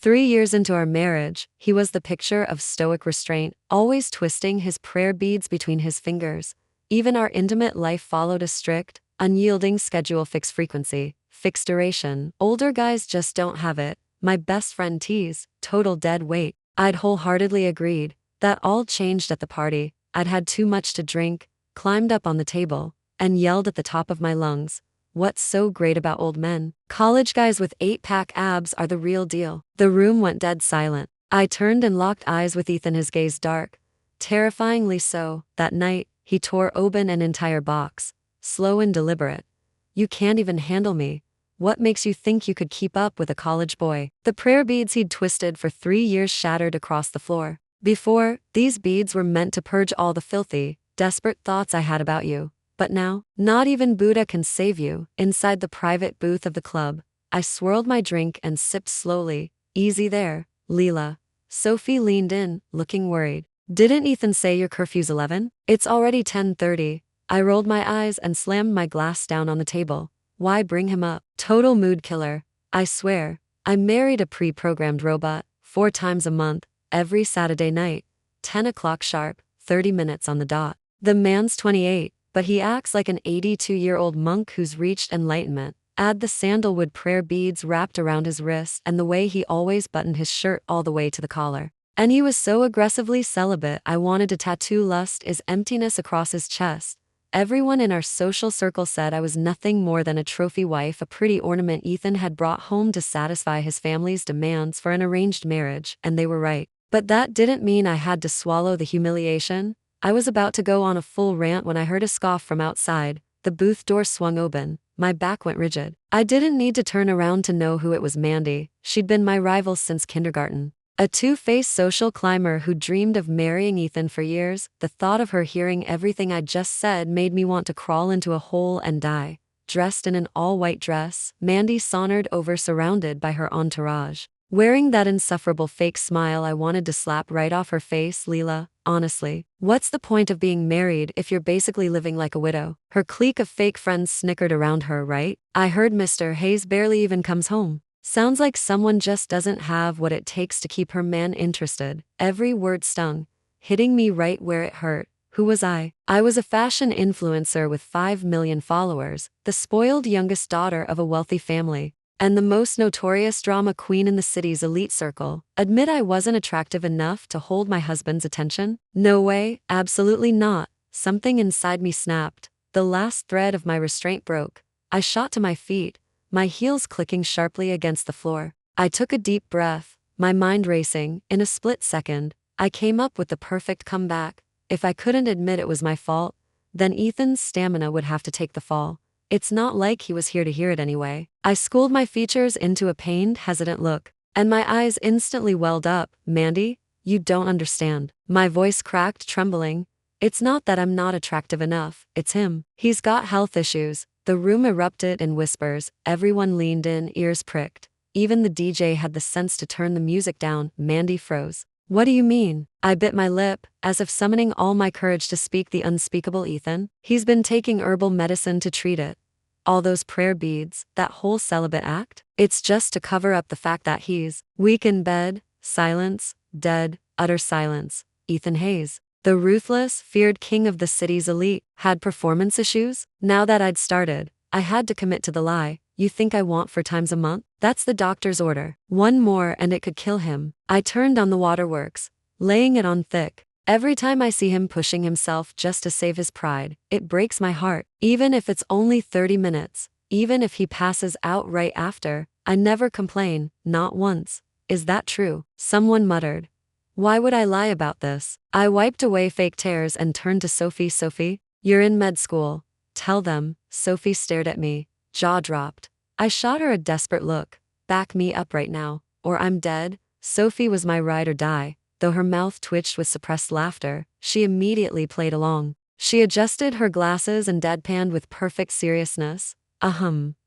3 years into our marriage, he was the picture of stoic restraint, always twisting his prayer beads between his fingers. Even our intimate life followed a strict, unyielding schedule, fixed frequency, fixed duration. Older guys just don't have it. My best friend teased, total dead weight. I'd wholeheartedly agreed. That all changed at the party. I'd had too much to drink, climbed up on the table, and yelled at the top of my lungs. What's so great about old men? College guys with 8-pack abs are the real deal. The room went dead silent. I turned and locked eyes with Ethan, his gaze dark. Terrifyingly so. That night, he tore open an entire box. Slow and deliberate. You can't even handle me. What makes you think you could keep up with a college boy? The prayer beads he'd twisted for 3 years shattered across the floor. Before, these beads were meant to purge all the filthy, desperate thoughts I had about you. But now, not even Buddha can save you. Inside the private booth of the club, I swirled my drink and sipped slowly. Easy there, Leela. Sophie leaned in, looking worried. Didn't Ethan say your curfew's 11? It's already 10:30. I rolled my eyes and slammed my glass down on the table. Why bring him up? Total mood killer. I swear, I married a pre-programmed robot, 4 times a month, every Saturday night. 10 o'clock sharp, 30 minutes on the dot. The man's 28. But he acts like an 82-year-old monk who's reached enlightenment. Add the sandalwood prayer beads wrapped around his wrist and the way he always buttoned his shirt all the way to the collar. And he was so aggressively celibate I wanted to tattoo lust is emptiness across his chest. Everyone in our social circle said I was nothing more than a trophy wife, a pretty ornament Ethan had brought home to satisfy his family's demands for an arranged marriage, and they were right. But that didn't mean I had to swallow the humiliation. I was about to go on a full rant when I heard a scoff from outside. The booth door swung open. My back went rigid. I didn't need to turn around to know who it was. Mandy. She'd been my rival since kindergarten. A two-faced social climber who dreamed of marrying Ethan for years. The thought of her hearing everything I just said made me want to crawl into a hole and die. Dressed in an all-white dress, Mandy sauntered over surrounded by her entourage. Wearing that insufferable fake smile I wanted to slap right off her face. Leela, honestly, what's the point of being married if you're basically living like a widow? Her clique of fake friends snickered around her, right? I heard Mr. Hayes barely even comes home. Sounds like someone just doesn't have what it takes to keep her man interested. Every word stung, hitting me right where it hurt. Who was I? I was a fashion influencer with 5 million followers, the spoiled youngest daughter of a wealthy family, and the most notorious drama queen in the city's elite circle. Admit I wasn't attractive enough to hold my husband's attention? No way, absolutely not. Something inside me snapped. The last thread of my restraint broke. I shot to my feet, my heels clicking sharply against the floor. I took a deep breath, my mind racing. In a split second, I came up with the perfect comeback. If I couldn't admit it was my fault, then Ethan's stamina would have to take the fall. It's not like he was here to hear it anyway. I schooled my features into a pained, hesitant look, and my eyes instantly welled up. Mandy, you don't understand. My voice cracked, trembling. It's not that I'm not attractive enough, it's him. He's got health issues. The room erupted in whispers. Everyone leaned in, ears pricked. Even the DJ had the sense to turn the music down. Mandy froze. What do you mean? I bit my lip, as if summoning all my courage to speak the unspeakable. Ethan? He's been taking herbal medicine to treat it. All those prayer beads, that whole celibate act? It's just to cover up the fact that he's weak in bed. Silence, dead, utter silence. Ethan Hayes, the ruthless, feared king of the city's elite, had performance issues? Now that I'd started, I had to commit to the lie. You think I want 4 times a month? That's the doctor's order. One more and it could kill him. I turned on the waterworks, laying it on thick. Every time I see him pushing himself just to save his pride, it breaks my heart. Even if it's only 30 minutes, even if he passes out right after, I never complain, not once. Is that true? Someone muttered. Why would I lie about this? I wiped away fake tears and turned to Sophie. Sophie, you're in med school. Tell them. Sophie stared at me, jaw dropped. I shot her a desperate look. Back me up right now, or I'm dead. Sophie was my ride or die. Though her mouth twitched with suppressed laughter, she immediately played along. She adjusted her glasses and deadpanned with perfect seriousness.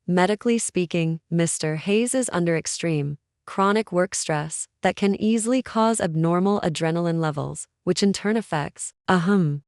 Medically speaking, Mr. Hayes is under extreme, chronic work stress that can easily cause abnormal adrenaline levels, which in turn affects,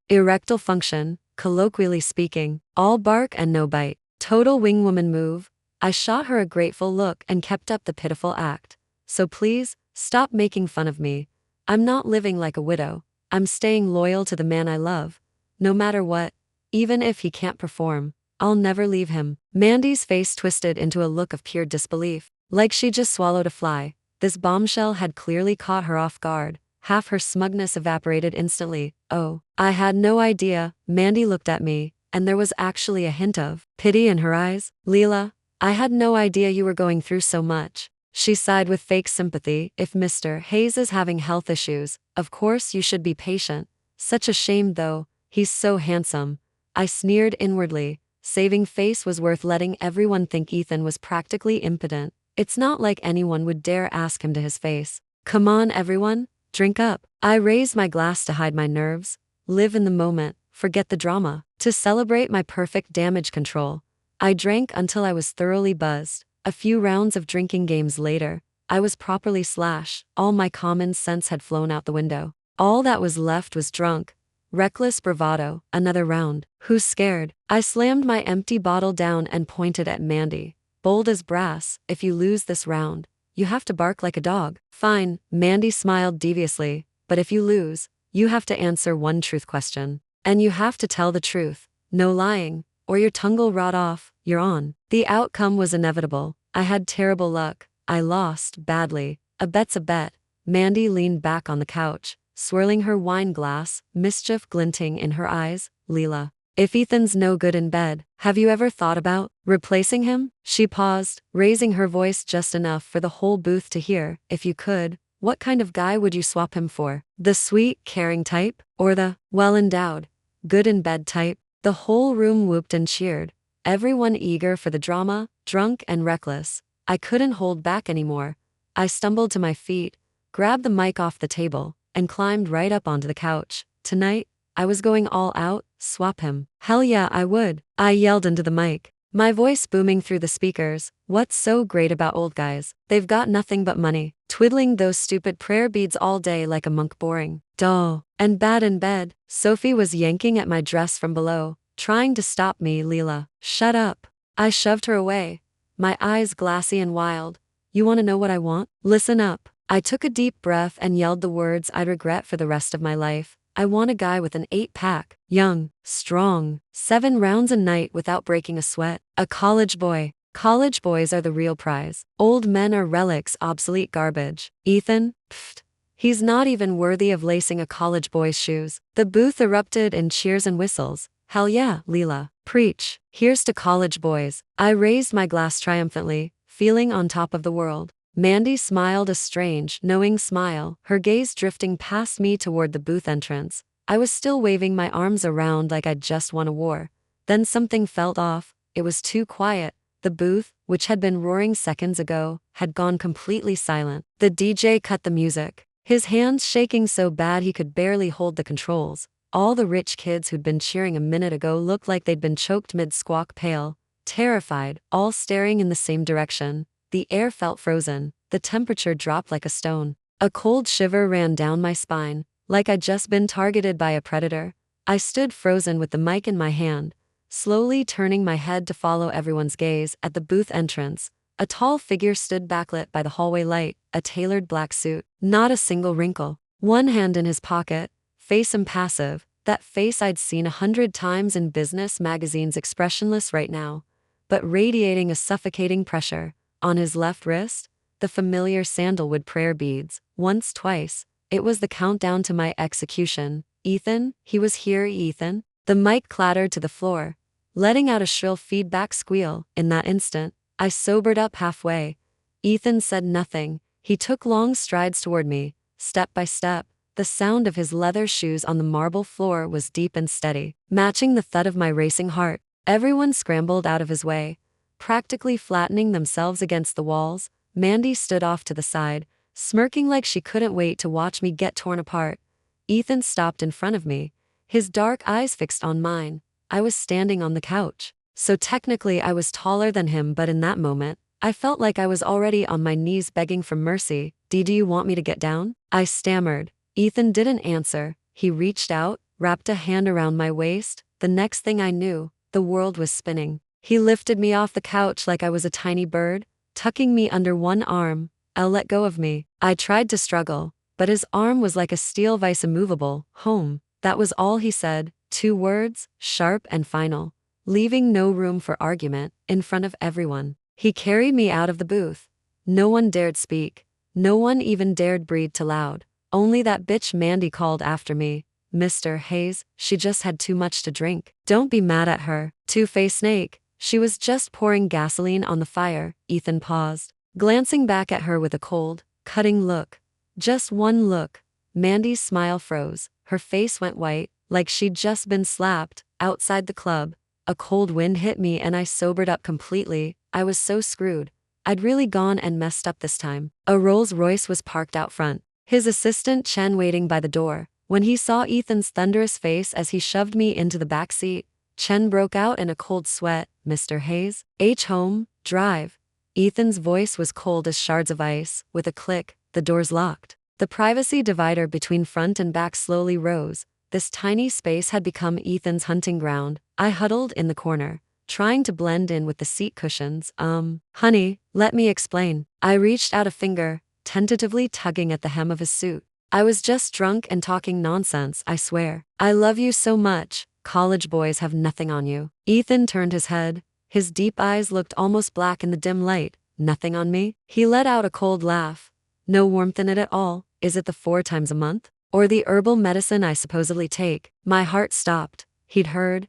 erectile function, colloquially speaking, all bark and no bite. Total wingwoman move. I shot her a grateful look and kept up the pitiful act. so please, stop making fun of me. I'm not living like a widow. I'm staying loyal to the man I love. No matter what, even if he can't perform, I'll never leave him. Mandy's face twisted into a look of pure disbelief, like she just swallowed a fly. This bombshell had clearly caught her off guard. Half her smugness evaporated instantly. Oh, I had no idea. Mandy looked at me, and there was actually a hint of pity in her eyes. Leela, I had no idea you were going through so much. She sighed with fake sympathy. If Mr. Hayes is having health issues, of course you should be patient. Such a shame though, he's so handsome. I sneered inwardly. Saving face was worth letting everyone think Ethan was practically impotent. It's not like anyone would dare ask him to his face. Come on everyone, drink up. I raised my glass to hide my nerves. Live in the moment, forget the drama. To celebrate my perfect damage control, I drank until I was thoroughly buzzed. A few rounds of drinking games later, I was properly slash. All my common sense had flown out the window. All that was left was drunk, reckless bravado. Another round. Who's scared? I slammed my empty bottle down and pointed at Mandy. Bold as brass, if you lose this round, you have to bark like a dog. Fine, Mandy smiled deviously, but if you lose, you have to answer one truth question. And you have to tell the truth. No lying, or your tongue'll rot off. You're on. The outcome was inevitable. I had terrible luck. I lost, badly. A bet's a bet. Mandy leaned back on the couch, swirling her wine glass, mischief glinting in her eyes. Leela, if Ethan's no good in bed, have you ever thought about replacing him? She paused, raising her voice just enough for the whole booth to hear. If you could, what kind of guy would you swap him for? The sweet, caring type? Or the well-endowed, good in bed type? The whole room whooped and cheered, everyone eager for the drama, drunk and reckless. I couldn't hold back anymore. I stumbled to my feet, grabbed the mic off the table, and climbed right up onto the couch. Tonight, I was going all out. Swap him. Hell yeah, I would. I yelled into the mic, my voice booming through the speakers. What's so great about old guys? They've got nothing but money. Twiddling those stupid prayer beads all day like a monk. Boring. Dull. And bad in bed. Sophie was yanking at my dress from below, trying to stop me. Leela, shut up. I shoved her away, my eyes glassy and wild. You want to know what I want? Listen up. I took a deep breath and yelled the words I'd regret for the rest of my life. I want a guy with an 8-pack, young, strong, 7 rounds a night without breaking a sweat. A college boy. College boys are the real prize. Old men are relics, obsolete garbage. Ethan? Pfft. He's not even worthy of lacing a college boy's shoes. The booth erupted in cheers and whistles. Hell yeah, Leela. Preach. Here's to college boys. I raised my glass triumphantly, feeling on top of the world. Mandy smiled a strange, knowing smile, her gaze drifting past me toward the booth entrance. I was still waving my arms around like I'd just won a war. Then something felt off. It was too quiet. The booth, which had been roaring seconds ago, had gone completely silent. The DJ cut the music, his hands shaking so bad he could barely hold the controls. All the rich kids who'd been cheering a minute ago looked like they'd been choked mid-squawk, pale, terrified, all staring in the same direction. The air felt frozen, the temperature dropped like a stone. A cold shiver ran down my spine, like I'd just been targeted by a predator. I stood frozen with the mic in my hand, slowly turning my head to follow everyone's gaze. At the booth entrance, a tall figure stood backlit by the hallway light, a tailored black suit, not a single wrinkle, one hand in his pocket, face impassive, that face I'd seen 100 times in business magazines, expressionless right now, but radiating a suffocating pressure. On his left wrist, the familiar sandalwood prayer beads. Once, twice, it was the countdown to my execution. Ethan, he was here. Ethan. The mic clattered to the floor, letting out a shrill feedback squeal. In that instant, I sobered up halfway. Ethan said nothing. He took long strides toward me, step by step. The sound of his leather shoes on the marble floor was deep and steady, matching the thud of my racing heart. Everyone scrambled out of his way, practically flattening themselves against the walls. Mandy stood off to the side, smirking like she couldn't wait to watch me get torn apart. Ethan stopped in front of me, his dark eyes fixed on mine. I was standing on the couch, so technically I was taller than him, but in that moment, I felt like I was already on my knees begging for mercy. Do you want me to get down? I stammered. Ethan didn't answer. He reached out, wrapped a hand around my waist. The next thing I knew, the world was spinning. He lifted me off the couch like I was a tiny bird, tucking me under one arm, I'll let go of me. I tried to struggle, but his arm was like a steel vice immovable. Home. That was all he said, 2 words, sharp and final, leaving no room for argument, in front of everyone. He carried me out of the booth. No one dared speak. No one even dared breathe too loud. Only that bitch Mandy called after me. Mr. Hayes, she just had too much to drink. Don't be mad at her, two-faced snake. She was just pouring gasoline on the fire. Ethan paused, glancing back at her with a cold, cutting look. Just one look. Mandy's smile froze. Her face went white, like she'd just been slapped. Outside the club, a cold wind hit me and I sobered up completely. I was so screwed. I'd really gone and messed up this time. A Rolls-Royce was parked out front, his assistant Chen waiting by the door. When he saw Ethan's thunderous face as he shoved me into the back seat, Chen broke out in a cold sweat. Mr. Hayes? Home, drive. Ethan's voice was cold as shards of ice. With a click, the doors locked. The privacy divider between front and back slowly rose. This tiny space had become Ethan's hunting ground. I huddled in the corner, trying to blend in with the seat cushions. Honey, let me explain. I reached out a finger, tentatively tugging at the hem of his suit. I was just drunk and talking nonsense, I swear. I love you so much. College boys have nothing on you. Ethan turned his head. His deep eyes looked almost black in the dim light. Nothing on me? He let out a cold laugh. No warmth in it at all. Is it the 4 times a month? Or the herbal medicine I supposedly take? My heart stopped. He'd heard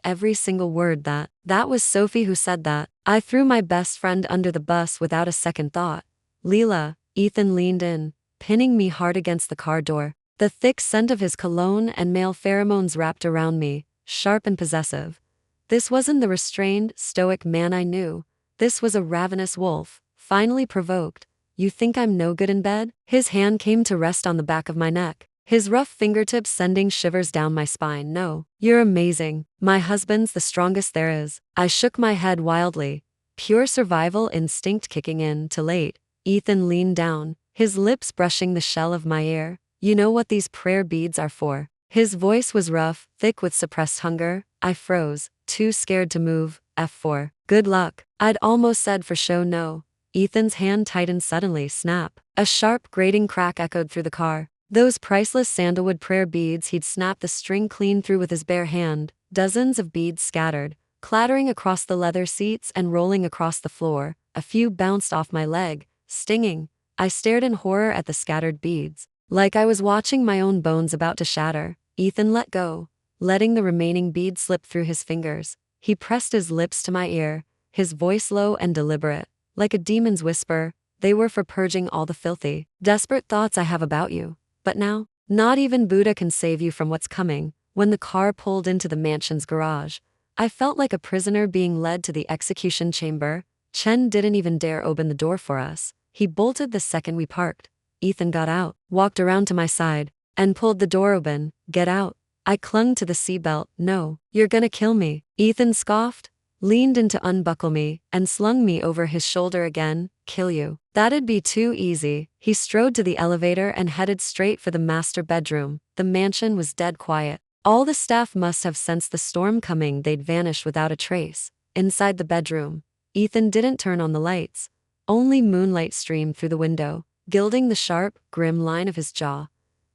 every single word. That was Sophie who said that. I threw my best friend under the bus without a second thought. Leela. Ethan leaned in, pinning me hard against the car door. The thick scent of his cologne and male pheromones wrapped around me, sharp and possessive. This wasn't the restrained, stoic man I knew. This was a ravenous wolf, finally provoked. You think I'm no good in bed? His hand came to rest on the back of my neck, his rough fingertips sending shivers down my spine. No, you're amazing. My husband's the strongest there is. I shook my head wildly, pure survival instinct kicking in. Too late. Ethan leaned down, his lips brushing the shell of my ear. You know what these prayer beads are for? His voice was rough, thick with suppressed hunger. I froze, too scared to move. F4. Good luck. I'd almost said for show no. Ethan's hand tightened suddenly. Snap. A sharp, grating crack echoed through the car. Those priceless sandalwood prayer beads he'd snapped the string clean through with his bare hand. Dozens of beads scattered, clattering across the leather seats and rolling across the floor. A few bounced off my leg, stinging. I stared in horror at the scattered beads, like I was watching my own bones about to shatter. Ethan let go, letting the remaining bead slip through his fingers. He pressed his lips to my ear, his voice low and deliberate, like a demon's whisper. They were for purging all the filthy, desperate thoughts I have about you. But now, not even Buddha can save you from what's coming. When the car pulled into the mansion's garage, I felt like a prisoner being led to the execution chamber. Chen didn't even dare open the door for us. He bolted the second we parked. Ethan got out, walked around to my side, and pulled the door open. Get out. I clung to the seatbelt. No, you're gonna kill me. Ethan scoffed, leaned in to unbuckle me, and slung me over his shoulder again. Kill you? That'd be too easy. He strode to the elevator and headed straight for the master bedroom. The mansion was dead quiet. All the staff must have sensed the storm coming. They'd vanished without a trace. Inside the bedroom, Ethan didn't turn on the lights. Only moonlight streamed through the window, gilding the sharp, grim line of his jaw.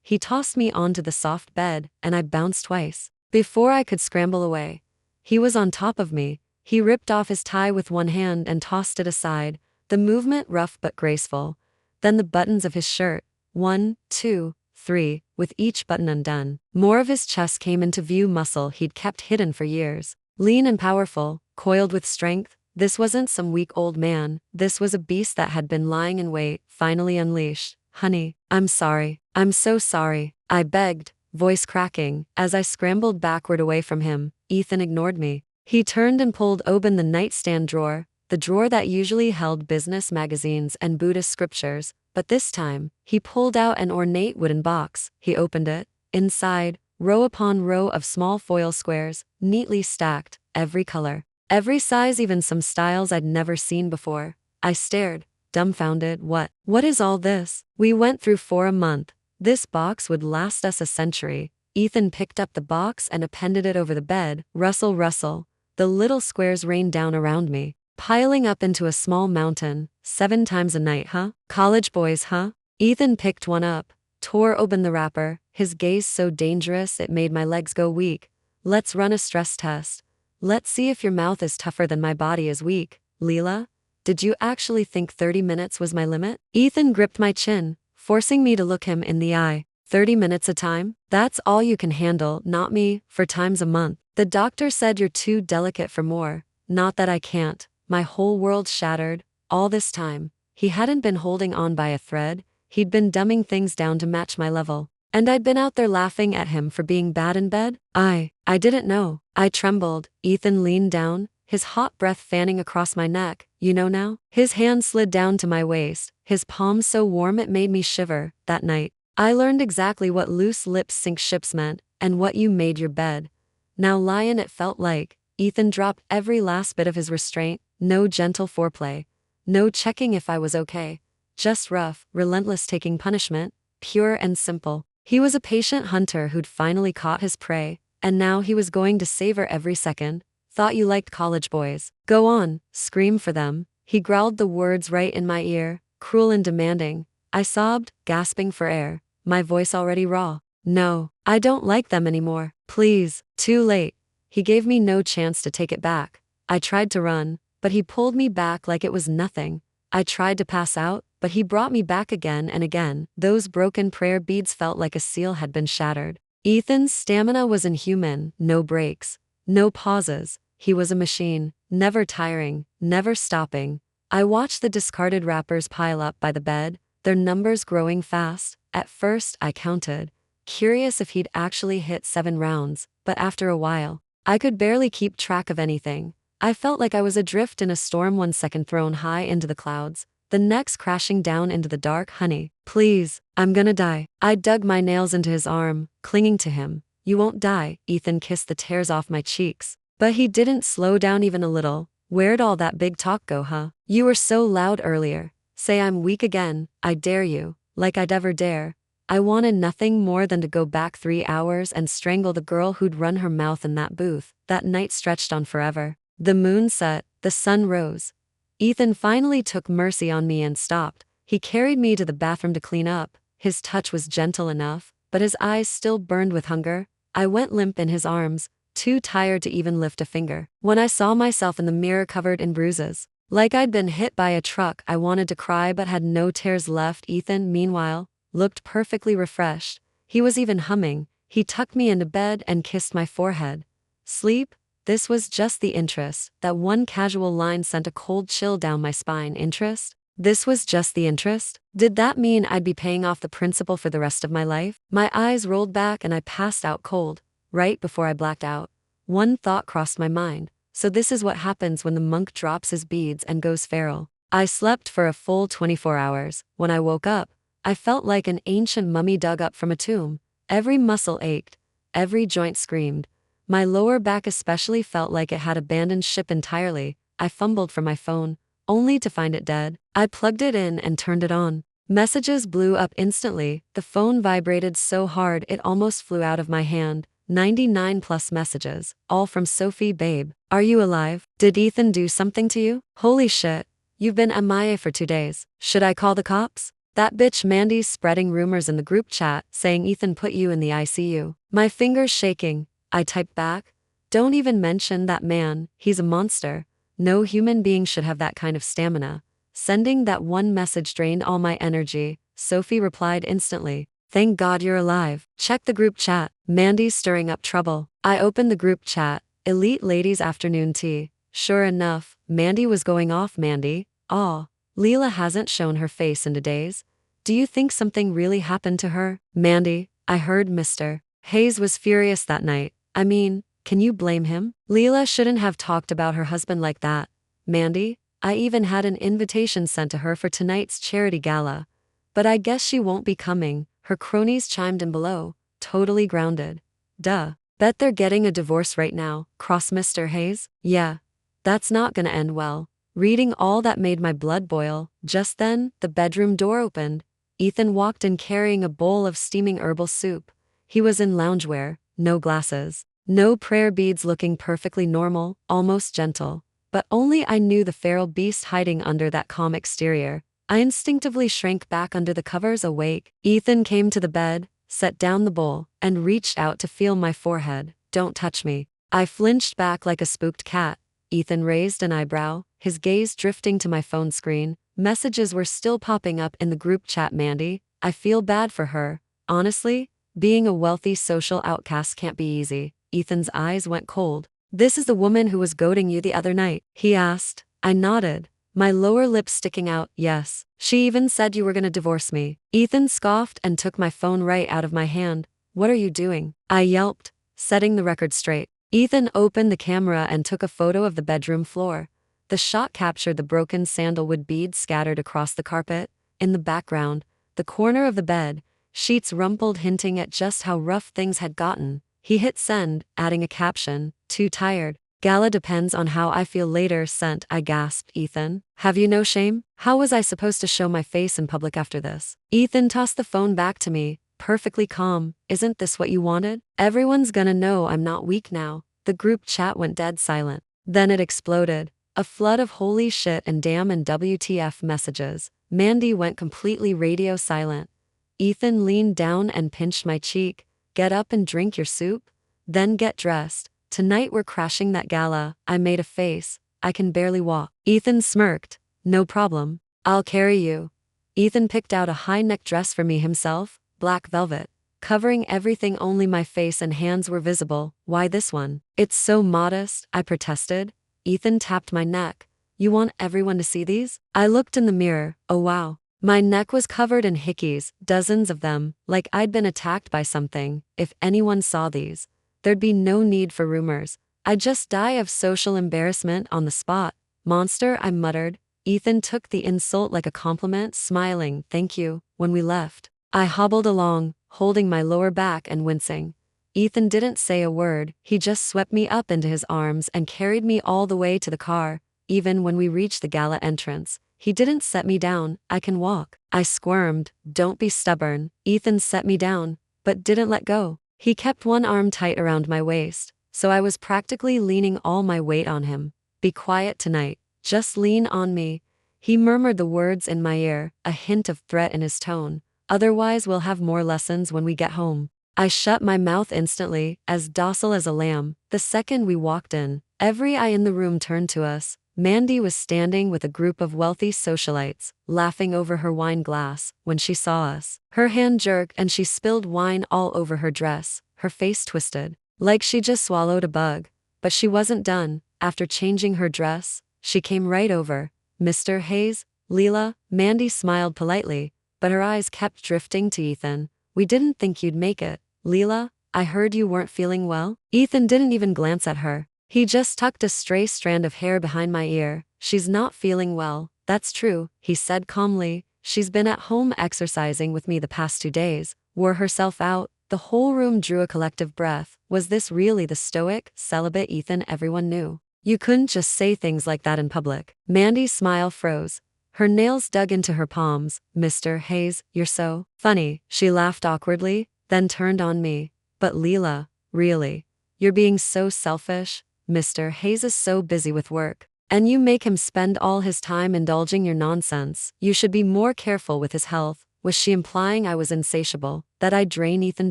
He tossed me onto the soft bed, and I bounced twice. Before I could scramble away, he was on top of me. He ripped off his tie with one hand and tossed it aside, the movement rough but graceful. Then the buttons of his shirt, 1, 2, 3, with each button undone. More of his chest came into view, muscle he'd kept hidden for years. Lean and powerful, coiled with strength. This wasn't some weak old man. This was a beast that had been lying in wait, finally unleashed. Honey, I'm sorry. I'm so sorry. I begged, voice cracking. As I scrambled backward away from him, Ethan ignored me. He turned and pulled open the nightstand drawer, the drawer that usually held business magazines and Buddhist scriptures. But this time, he pulled out an ornate wooden box. He opened it. Inside, row upon row of small foil squares, neatly stacked, every color, every size, even some styles I'd never seen before. I stared, dumbfounded. What is all this? We went through for a month. This box would last us a century. Ethan picked up the box and appended it over the bed. Rustle, rustle. The little squares rained down around me. piling up into a small mountain, 7 times a night, huh? College boys, huh? Ethan picked one up, tore open the wrapper, his gaze so dangerous it made my legs go weak. Let's run a stress test. Let's see if your mouth is tougher than my body is weak. Leela, did you actually think 30 minutes was my limit? Ethan gripped my chin, forcing me to look him in the eye. 30 minutes a time? That's all you can handle, not me, 4 times a month. The doctor said you're too delicate for more. Not that I can't. My whole world shattered. All this time, he hadn't been holding on by a thread. He'd been dumbing things down to match my level. And I'd been out there laughing at him for being bad in bed? I didn't know. I trembled. Ethan leaned down, his hot breath fanning across my neck. You know now? His hand slid down to my waist, his palm so warm it made me shiver. That night, I learned exactly what loose lips sink ships meant, and what you made your bed. Now lie in it felt like. Ethan dropped every last bit of his restraint, no gentle foreplay, no checking if I was okay. Just rough, relentless taking punishment, pure and simple. He was a patient hunter who'd finally caught his prey, and now he was going to savor every second. Thought you liked college boys. Go on, scream for them. He growled the words right in my ear, cruel and demanding. I sobbed, gasping for air, my voice already raw. No, I don't like them anymore. Please. Too late. He gave me no chance to take it back. I tried to run, but he pulled me back like it was nothing. I tried to pass out, but he brought me back again and again. Those broken prayer beads felt like a seal had been shattered. Ethan's stamina was inhuman, no breaks, no pauses. He was a machine, never tiring, never stopping. I watched the discarded wrappers pile up by the bed, their numbers growing fast. At first, I counted, curious if he'd actually hit 7 rounds, but after a while, I could barely keep track of anything. I felt like I was adrift in a storm, 1 second thrown high into the clouds, the next crashing down into the dark. Honey, please, I'm gonna die. I dug my nails into his arm, clinging to him. You won't die. Ethan kissed the tears off my cheeks. But he didn't slow down even a little. Where'd all that big talk go, huh? You were so loud earlier. Say I'm weak again. I dare you. Like I'd ever dare. I wanted nothing more than to go back 3 hours and strangle the girl who'd run her mouth in that booth. That night stretched on forever. The moon set, the sun rose. Ethan finally took mercy on me and stopped. He carried me to the bathroom to clean up. His touch was gentle enough, but his eyes still burned with hunger. I went limp in his arms, too tired to even lift a finger. When I saw myself in the mirror covered in bruises, like I'd been hit by a truck, I wanted to cry but had no tears left. Ethan, meanwhile, looked perfectly refreshed. He was even humming. He tucked me into bed and kissed my forehead. Sleep? This was just the interest. That one casual line sent a cold chill down my spine. Interest? This was just the interest? Did that mean I'd be paying off the principal for the rest of my life? My eyes rolled back and I passed out cold. Right before I blacked out, one thought crossed my mind. So this is what happens when the monk drops his beads and goes feral. I slept for a full 24 hours. When I woke up, I felt like an ancient mummy dug up from a tomb. Every muscle ached. Every joint screamed. My lower back especially felt like it had abandoned ship entirely. I fumbled for my phone, only to find it dead. I plugged it in and turned it on. Messages blew up instantly. The phone vibrated so hard it almost flew out of my hand. 99 plus messages, all from Sophie. Babe, are you alive? Did Ethan do something to you? Holy shit. You've been MIA for 2 days. Should I call the cops? That bitch Mandy's spreading rumors in the group chat, saying Ethan put you in the ICU. My fingers shaking. I typed back. Don't even mention that man, he's a monster. No human being should have that kind of stamina. Sending that one message drained all my energy. Sophie replied instantly. Thank God you're alive. Check the group chat. Mandy's stirring up trouble. I opened the group chat. Elite ladies afternoon tea. Sure enough, Mandy was going off. Mandy, aw, Leela hasn't shown her face in days. Do you think something really happened to her? Mandy, I heard Mr. Hayes was furious that night. I mean, can you blame him? Leela shouldn't have talked about her husband like that. Mandy, I even had an invitation sent to her for tonight's charity gala. But I guess she won't be coming. Her cronies chimed in below, totally grounded. Duh. Bet they're getting a divorce right now. Cross Mr. Hayes? Yeah. That's not gonna end well. Reading all that made my blood boil. Just then, the bedroom door opened. Ethan walked in carrying a bowl of steaming herbal soup. He was in loungewear, no glasses, no prayer beads, looking perfectly normal, almost gentle. but only I knew the feral beast hiding under that calm exterior. I instinctively shrank back under the covers, awake. Ethan came to the bed, set down the bowl, and reached out to feel my forehead. "Don't touch me." I flinched back like a spooked cat. Ethan raised an eyebrow, his gaze drifting to my phone screen. Messages were still popping up in the group chat. "Mandy, I feel bad for her. Honestly, being a wealthy social outcast can't be easy." Ethan's eyes went cold. "This is the woman who was goading you the other night?" he asked. I nodded, my lower lip sticking out. "Yes. She even said you were gonna divorce me." Ethan scoffed and took my phone right out of my hand. "What are you doing?" I yelped, setting the record straight. Ethan opened the camera and took a photo of the bedroom floor. The shot captured the broken sandalwood beads scattered across the carpet. In the background, the corner of the bed, sheets rumpled, hinting at just how rough things had gotten. He hit send, adding a caption, "Too tired. Gala depends on how I feel later." Sent. I gasped. "Ethan, have you no shame? How was I supposed to show my face in public after this?" Ethan tossed the phone back to me, perfectly calm. "Isn't this what you wanted? Everyone's gonna know I'm not weak now." The group chat went dead silent. Then it exploded. A flood of "holy shit" and "damn" and "WTF" messages. Mandy went completely radio silent. Ethan leaned down and pinched my cheek. "Get up and drink your soup. Then get dressed. Tonight we're crashing that gala." I made a face. "I can barely walk." Ethan smirked. "No problem. I'll carry you." Ethan picked out a high-neck dress for me himself, black velvet, covering everything. Only my face and hands were visible. "Why this one?" "It's so modest," I protested. Ethan tapped my neck. "You want everyone to see these?" I looked in the mirror. Oh wow. My neck was covered in hickeys, dozens of them, like I'd been attacked by something. If anyone saw these, there'd be no need for rumors. I'd just die of social embarrassment on the spot. "Monster," I muttered. Ethan took the insult like a compliment, smiling. "Thank you." When we left, I hobbled along, holding my lower back and wincing. Ethan didn't say a word. He just swept me up into his arms and carried me all the way to the car. Even when we reached the gala entrance, he didn't set me down. "I can walk." I squirmed. "Don't be stubborn." Ethan set me down, but didn't let go. He kept one arm tight around my waist, so I was practically leaning all my weight on him. "Be quiet tonight. Just lean on me." He murmured the words in my ear, a hint of threat in his tone. "Otherwise we'll have more lessons when we get home." I shut my mouth instantly, as docile as a lamb. The second we walked in, every eye in the room turned to us. Mandy was standing with a group of wealthy socialites, laughing over her wine glass. When she saw us, her hand jerked and she spilled wine all over her dress. Her face twisted, like she just swallowed a bug. But she wasn't done. After changing her dress, she came right over. "Mr. Hayes, Leela." Mandy smiled politely, but her eyes kept drifting to Ethan. "We didn't think you'd make it. Leela, I heard you weren't feeling well." Ethan didn't even glance at her. He just tucked a stray strand of hair behind my ear. "She's not feeling well." "That's true," he said calmly. "She's been at home exercising with me the past 2 days, wore herself out." The whole room drew a collective breath. Was this really the stoic, celibate Ethan everyone knew? You couldn't just say things like that in public. Mandy's smile froze. Her nails dug into her palms. "Mr. Hayes, you're so funny." She laughed awkwardly, then turned on me. "But Leela, really, you're being so selfish. Mr. Hayes is so busy with work, and you make him spend all his time indulging your nonsense. You should be more careful with his health." Was she implying I was insatiable, that I'd drain Ethan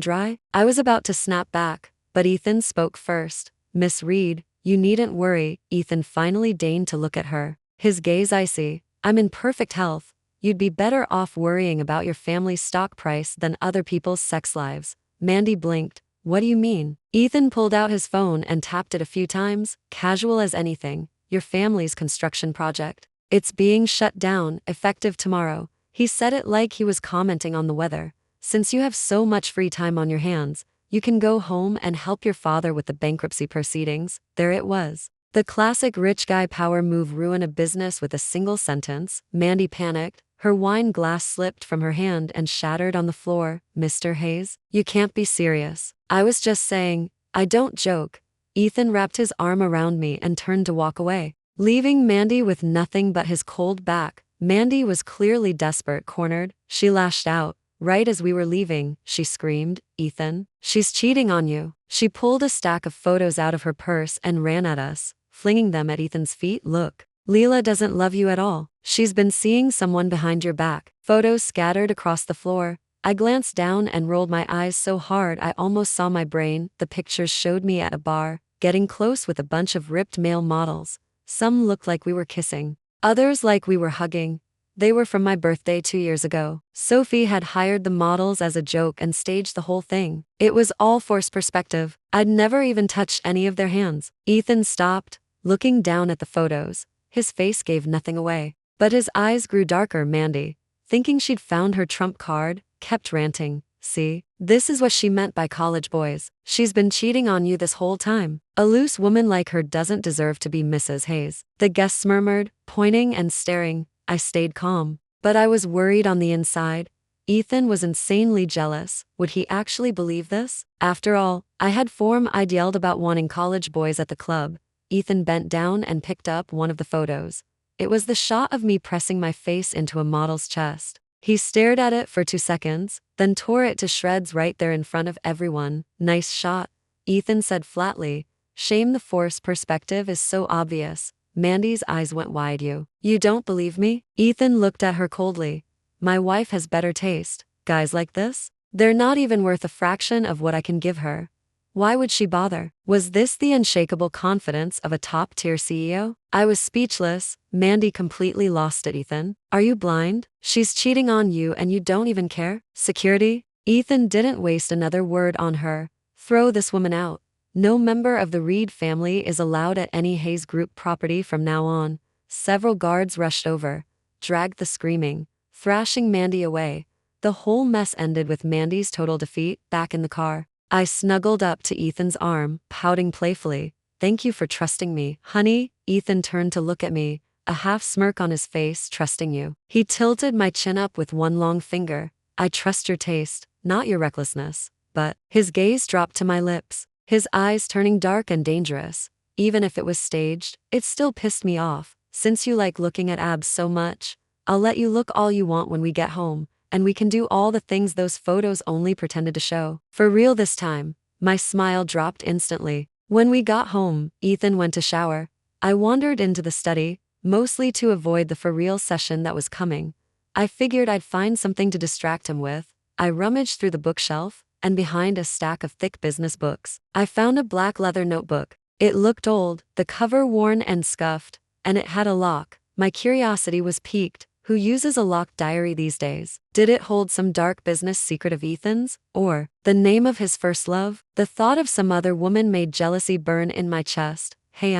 dry? I was about to snap back, but Ethan spoke first. "Miss Reed, you needn't worry." Ethan finally deigned to look at her, his gaze icy. "I'm in perfect health. You'd be better off worrying about your family's stock price than other people's sex lives." Mandy blinked. "What do you mean?" Ethan pulled out his phone and tapped it a few times, casual as anything. "Your family's construction project. It's being shut down, effective tomorrow." He said it like he was commenting on the weather. "Since you have so much free time on your hands, you can go home and help your father with the bankruptcy proceedings." There it was. The classic rich guy power move, ruin a business with a single sentence. Mandy panicked. Her wine glass slipped from her hand and shattered on the floor. "Mr. Hayes, you can't be serious." "I was just saying, I don't joke." Ethan wrapped his arm around me and turned to walk away, leaving Mandy with nothing but his cold back. Mandy was clearly desperate, cornered. She lashed out. Right as we were leaving, she screamed, "Ethan, she's cheating on you." She pulled a stack of photos out of her purse and ran at us. flinging them at Ethan's feet. Look. Leela doesn't love you at all. She's been seeing someone behind your back. Photos scattered across the floor. I glanced down and rolled my eyes so hard I almost saw my brain. The pictures showed me at a bar, getting close with a bunch of ripped male models. Some looked like we were kissing. Others like we were hugging. They were from my birthday 2 years ago. Sophie had hired the models as a joke and staged the whole thing. It was all forced perspective. I'd never even touched any of their hands. Ethan stopped, looking down at the photos. His face gave nothing away. But his eyes grew darker. Mandy, thinking she'd found her trump card, kept ranting. See, this is what she meant by college boys. She's been cheating on you this whole time. A loose woman like her doesn't deserve to be Mrs. Hayes. The guests murmured, pointing and staring. I stayed calm. But I was worried on the inside. Ethan was insanely jealous. Would he actually believe this? After all, I'd yelled about wanting college boys at the club. Ethan bent down and picked up one of the photos. It was the shot of me pressing my face into a model's chest. He stared at it for 2 seconds, then tore it to shreds right there in front of everyone. Nice shot, Ethan said flatly. Shame, the forced perspective is so obvious. Mandy's eyes went wide. You don't believe me? Ethan looked at her coldly. My wife has better taste. Guys like this? They're not even worth a fraction of what I can give her. Why would she bother? Was this the unshakable confidence of a top-tier CEO? I was speechless. Mandy completely lost it. Ethan, are you blind? She's cheating on you and you don't even care? Security? Ethan didn't waste another word on her. Throw this woman out. No member of the Reed family is allowed at any Hayes Group property from now on. Several guards rushed over, dragged the screaming, thrashing Mandy away. The whole mess ended with Mandy's total defeat. Back in the car, I snuggled up to Ethan's arm, pouting playfully. Thank you for trusting me, honey. Ethan turned to look at me, a half smirk on his face. Trusting you? He tilted my chin up with one long finger. I trust your taste, not your recklessness. But his gaze dropped to my lips, his eyes turning dark and dangerous. Even if it was staged, it still pissed me off. Since you like looking at abs so much, I'll let you look all you want when we get home, and we can do all the things those photos only pretended to show. For real this time. My smile dropped instantly. When we got home, Ethan went to shower. I wandered into the study, mostly to avoid the for real session that was coming. I figured I'd find something to distract him with. I rummaged through the bookshelf, and behind a stack of thick business books, I found a black leather notebook. It looked old, the cover worn and scuffed, and it had a lock. My curiosity was piqued. Who uses a locked diary these days? Did it hold some dark business secret of Ethan's? Or the name of his first love? The thought of some other woman made jealousy burn in my chest. Hey,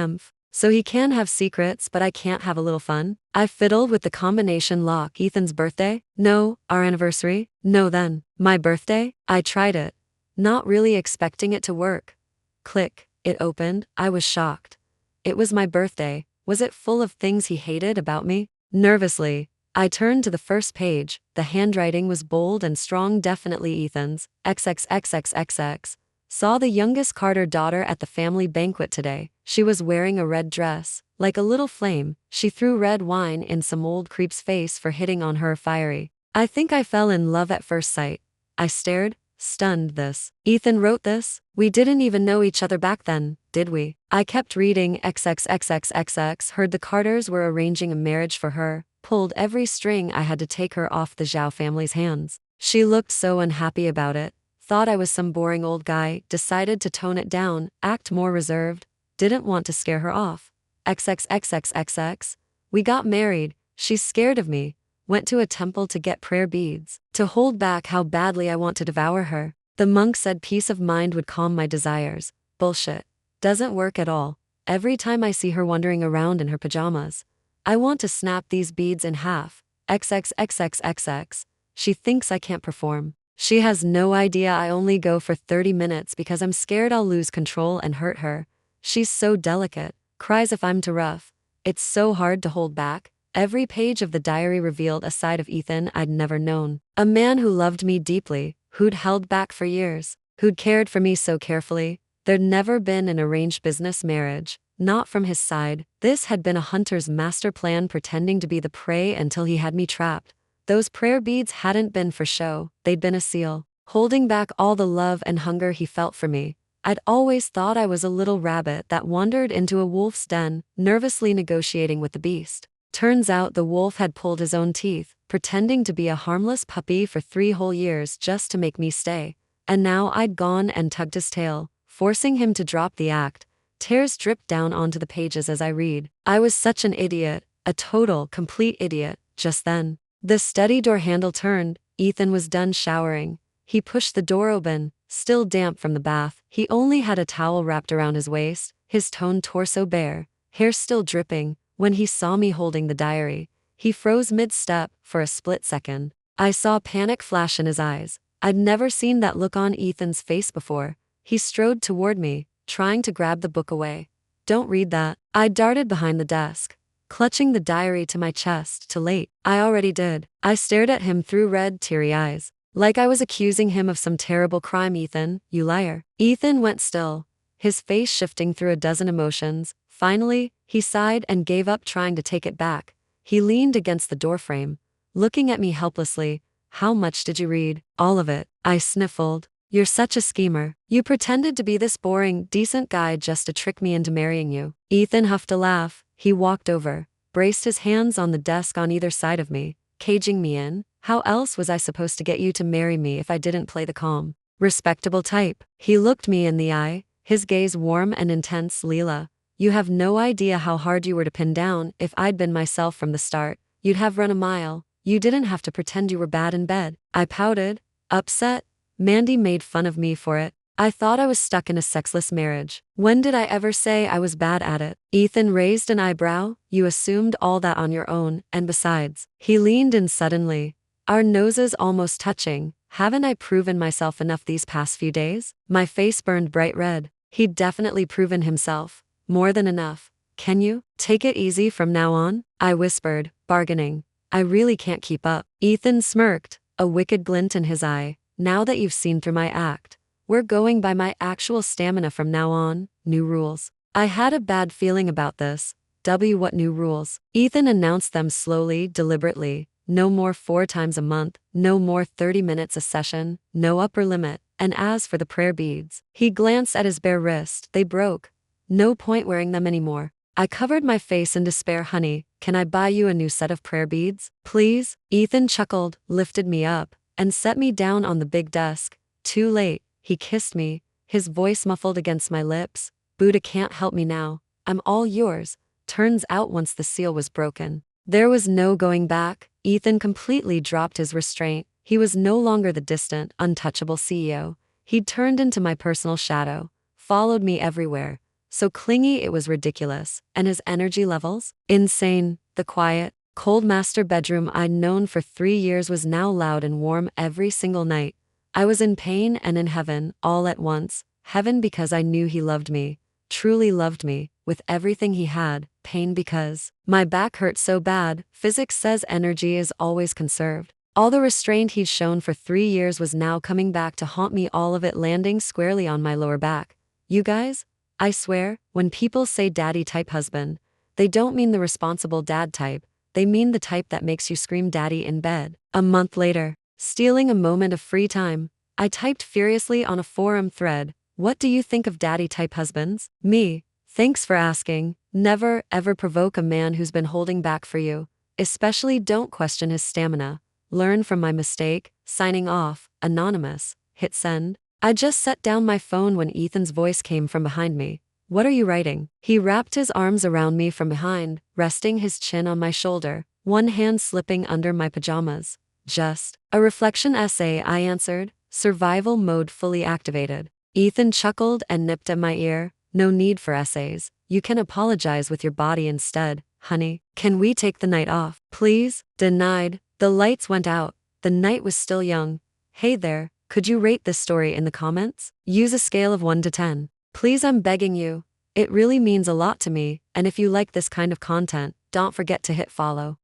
so he can have secrets but I can't have a little fun? I fiddled with the combination lock. Ethan's birthday? No. Our anniversary? No. Then my birthday? I tried it, not really expecting it to work. Click, it opened. I was shocked. It was my birthday. Was it full of things he hated about me? Nervously, I turned to the first page. The handwriting was bold and strong. Definitely Ethan's. XXXXXX. Saw the youngest Carter daughter at the family banquet today. She was wearing a red dress. Like a little flame, she threw red wine in some old creep's face for hitting on her. Fiery. I think I fell in love at first sight. I stared, stunned. This. Ethan wrote this? We didn't even know each other back then, did we? I kept reading. XXXXXX. Heard the Carters were arranging a marriage for her. Pulled every string I had to take her off the Zhao family's hands. She looked so unhappy about it. Thought I was some boring old guy. Decided to tone it down, act more reserved. Didn't want to scare her off. XXXXXX. We got married. She's scared of me. Went to a temple to get prayer beads, to hold back how badly I want to devour her. The monk said peace of mind would calm my desires. Bullshit. Doesn't work at all. Every time I see her wandering around in her pajamas, I want to snap these beads in half. XXXXXX. She thinks I can't perform. She has no idea I only go for 30 minutes because I'm scared I'll lose control and hurt her. She's so delicate, cries if I'm too rough. It's so hard to hold back. Every page of the diary revealed a side of Ethan I'd never known. A man who loved me deeply, who'd held back for years, who'd cared for me so carefully. There'd never been an arranged business marriage, not from his side. This had been a hunter's master plan, pretending to be the prey until he had me trapped. Those prayer beads hadn't been for show, they'd been a seal, holding back all the love and hunger he felt for me. I'd always thought I was a little rabbit that wandered into a wolf's den, nervously negotiating with the beast. Turns out the wolf had pulled his own teeth, pretending to be a harmless puppy for 3 whole years just to make me stay. And now I'd gone and tugged his tail, forcing him to drop the act. Tears dripped down onto the pages as I read. I was such an idiot, a total, complete idiot, just then. The study door handle turned. Ethan was done showering. He pushed the door open, still damp from the bath. He only had a towel wrapped around his waist, his toned torso bare, hair still dripping. When he saw me holding the diary, he froze mid-step for a split second. I saw panic flash in his eyes. I'd never seen that look on Ethan's face before. He strode toward me, trying to grab the book away. "Don't read that." I darted behind the desk, clutching the diary to my chest. Too late. I already did. I stared at him through red, teary eyes, like I was accusing him of some terrible crime. "Ethan, you liar." Ethan went still, his face shifting through a dozen emotions. Finally, he sighed and gave up trying to take it back. He leaned against the doorframe, looking at me helplessly. "How much did you read?" "All of it." I sniffled. "You're such a schemer. You pretended to be this boring, decent guy just to trick me into marrying you." Ethan huffed a laugh. He walked over, braced his hands on the desk on either side of me, caging me in. "How else was I supposed to get you to marry me if I didn't play the calm, respectable type?" He looked me in the eye, his gaze warm and intense. "Leela, you have no idea how hard you were to pin down. If I'd been myself from the start, you'd have run a mile. You didn't have to pretend you were bad in bed." I pouted, upset. Mandy made fun of me for it. I thought I was stuck in a sexless marriage. When did I ever say I was bad at it? Ethan raised an eyebrow. "You assumed all that on your own, and besides." He leaned in suddenly, our noses almost touching. "Haven't I proven myself enough these past few days?" My face burned bright red. He'd definitely proven himself. More than enough. "Can you take it easy from now on?" I whispered, bargaining. "I really can't keep up." Ethan smirked, a wicked glint in his eye. "Now that you've seen through my act, we're going by my actual stamina from now on. New rules." I had a bad feeling about this. What new rules? Ethan announced them slowly, deliberately. No more 4 times a month, no more 30 minutes a session, no upper limit. And as for the prayer beads, he glanced at his bare wrist. They broke. No point wearing them anymore. I covered my face in despair. "Honey, can I buy you a new set of prayer beads, please?" Ethan chuckled, lifted me up, and set me down on the big desk. Too late. He kissed me, his voice muffled against my lips. "Buddha can't help me now. I'm all yours." Turns out once the seal was broken, there was no going back. Ethan completely dropped his restraint. He was no longer the distant, untouchable CEO. He'd turned into my personal shadow, followed me everywhere. So clingy it was ridiculous. And his energy levels? Insane. The quiet, cold master bedroom I'd known for 3 years was now loud and warm every single night. I was in pain and in heaven, all at once. Heaven because I knew he loved me, truly loved me, with everything he had. Pain because my back hurt so bad. Physics says energy is always conserved. All the restraint he'd shown for 3 years was now coming back to haunt me, all of it landing squarely on my lower back. You guys? I swear, when people say daddy-type husband, they don't mean the responsible dad type. They mean the type that makes you scream daddy in bed. A month later, stealing a moment of free time, I typed furiously on a forum thread. "What do you think of daddy-type husbands?" Me. "Thanks for asking. Never, ever provoke a man who's been holding back for you. Especially don't question his stamina. Learn from my mistake." Signing off, Anonymous. Hit send. I just set down my phone when Ethan's voice came from behind me. "What are you writing?" He wrapped his arms around me from behind, resting his chin on my shoulder, one hand slipping under my pajamas. "Just a reflection essay," I answered, survival mode fully activated. Ethan chuckled and nipped at my ear. "No need for essays. You can apologize with your body instead. Honey, can we take the night off, please?" Denied. The lights went out. The night was still young. "Hey there, could you rate this story in the comments? Use a scale of 1 to 10. Please, I'm begging you. It really means a lot to me, and if you like this kind of content, don't forget to hit follow.